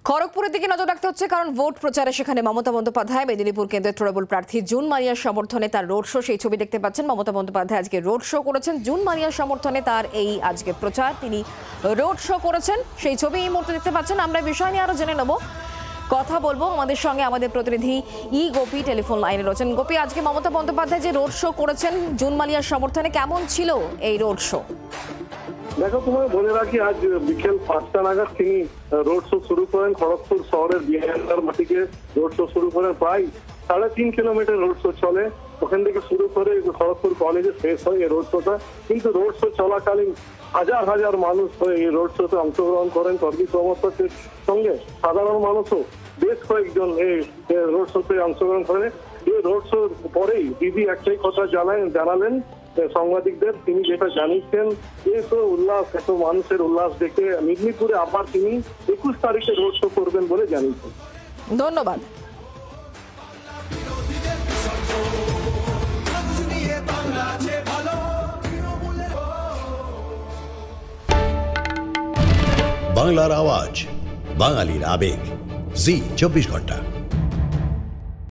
খড়গপুরের দিকে নজর রাখতে হচ্ছে, কারণ ভোট প্রচারে সেখানে মমতা বন্দ্যোপাধ্যায় মেদিনীপুর কেন্দ্রের তৃণমূল প্রার্থী জুন মারিয়ার সমর্থনে তার রোড শো, সেই ছবি দেখতে পাচ্ছেন। মমতা বন্দ্যোপাধ্যায় আজকে রোড শো করেছেন। জুন মারিয়ার সমর্থনে তার এই আজকে প্রচার, তিনি রোড শো করেছেন, সেই ছবি এই মুহূর্তে দেখতে পাচ্ছেন। আমরা বিষয় নিয়ে আরো জেনে নেব, কথা বলবো। আমাদের সঙ্গে আমাদের প্রতিনিধি গোপী টেলিফোন লাইনে রয়েছেন। গোপী, আজকে মমতা বন্দ্যোপাধ্যায় যে রোড শো করেছেন জুন মারিয়ার সমর্থনে, কেমন ছিল এই রোড শো? দেখো, তোমায় বলে রাখি, আজ বিকেল 5টা নাগাদ তিনি রোড শো শুরু করেন। খড়গপুর শহরের বিহার মাটিকে রোড শো শুরু করেন। প্রায় 3.5 কিলোমিটার রোড শো চলে। ওখান থেকে শুরু করে খড়গপুর কলেজে শেষ হয় এই রোড শোটা। কিন্তু রোড শো চলাকালীন হাজার হাজার মানুষ এই রোড শোতে অংশগ্রহণ করেন। কর্মী সমর্থকের সঙ্গে সাধারণ মানুষও বেশ কয়েকজন এই রোড শোতে অংশগ্রহণ করেন। এই রোড শোর পরেই দিদি একটাই কথা জানালেন সাংবাদিকদের। তিনি যেটা জানিয়েছেন, এই তো উল্লাস, এত মানুষের উল্লাস দেখে মেদিনীপুরে আবার তিনি 21 তারিখে রোড শো করবেন বলে জানিয়েছেন। ধন্যবাদ। বাংলার আওয়াজ, বাঙালির আবেগ, জি 24 ঘন্টা।